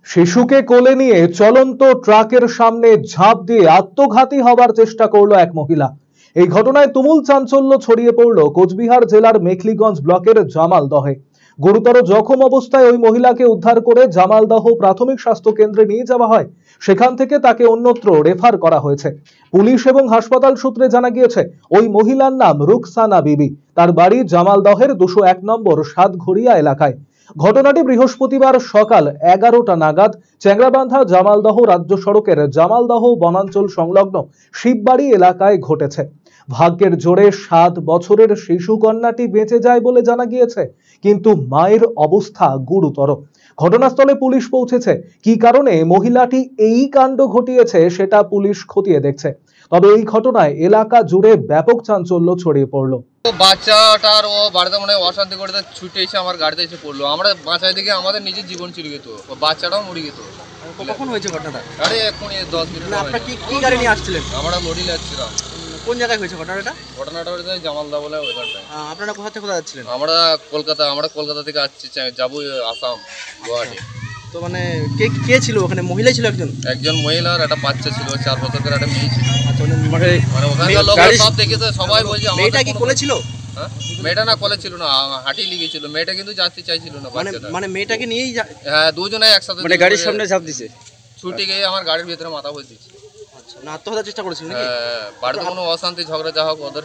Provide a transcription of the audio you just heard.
শিশুকে কোলে নিয়ে চলন্ত ট্রাকের সামনে ঝাঁপ দিয়ে আত্মঘাতী হবার চেষ্টা করলো এক মহিলা। এই ঘটনায় তুমুল চাঞ্চল্য ছড়িয়ে পড়ল কোচবিহার জেলার মেখলিগঞ্জ ব্লকের জামালদহে। গুরুতর জখম অবস্থায় ওই মহিলাকে উদ্ধার করে জামালদহ প্রাথমিক স্বাস্থ্য কেন্দ্রে নিয়ে যাওয়া হয়। সেখান থেকে তাকে অন্যত্র রেফার করা হয়েছে। পুলিশ এবং হাসপাতাল সূত্রে জানা গিয়েছে ওই মহিলার নাম রুকসানা বিবি। তার বাড়ি জামালদহের 201 নম্বর সাতঘড়িয়া এলাকায়। ঘটনাটি বৃহস্পতিবার সকাল 11টা নাগাদ চ্যাংরাবান্ধা জামালদহ রাজ্য সড়কের জামালদহ বনাঞ্চল সংলগ্ন শিববাড়ি এলাকায় ঘটেছে। ভাগ্যের জোরে 7 বছরের শিশু কন্যাটি বেঁচে যায় বলে জানা গিয়েছে, কিন্তু মায়ের অবস্থা গুরুতর। ঘটনাস্থলে পুলিশ পৌঁছেছে। কি কারণে মহিলাটি এই কাণ্ড ঘটিয়েছে সেটা পুলিশ খতিয়ে দেখছে। তবে এই ঘটনায় এলাকা জুড়ে ব্যাপক চাঞ্চল্য ছড়িয়ে পড়ল। বাচ্চাটার ও বাড়িতে মনে অশান্তি করে ছুটে এসে আমার গাড়িতে এসে পড়লো। আমরা বাঁচাই দিকে আমাদের নিজের জীবন চলে যেত, বাচ্চাটাও মরে যেত। কখন হয়েছে ঘটনাটা? আরে এখন 10 মিনিট। আপনারা কি গাড়ি নিয়ে আসছিলেন? আমরা লরি যাচ্ছিলাম। কোন জায়গায় হয়েছে ঘটনাটা? ঘটনাটা হয়েছে জামালদা বলে ওইখানটায়। আপনারা কোথা থেকে কোথায় যাচ্ছিলেন? আমরা কলকাতা থেকে আসছি, যাবো আসাম, গুয়াহাটি। তো মানে কে ছিল ওখানে? মহিলা ছিল একজন মহিলা আর একটা বাচ্চা ছিল, 4 বছরের একটা মেয়ে ছিল। আচ্ছা, মানে ওখানকার লোক সব দেখেছে, সবাই বলছে মেয়েটা কি কোলে ছিল? হ্যাঁ, মেয়েটা না কোলে ছিল না, হাঁটি লেগেছিল। মেয়েটা কিন্তু যাতে চাইছিল না। মানে মেয়েটাকে নিয়েই হ্যাঁ, দুজনে একসাথে মানে গাড়ির সামনে ঝাঁপ দিছে। ছুটে গিয়ে আমার গাড়ির ভিতরে মাথা বসে দিচ্ছে। আচ্ছা, না আত্মহত্যার চেষ্টা করেছিল নাকি? হ্যাঁ, বাড়িতে কোনো অশান্তি ঝগড়া যা হোক ওদের।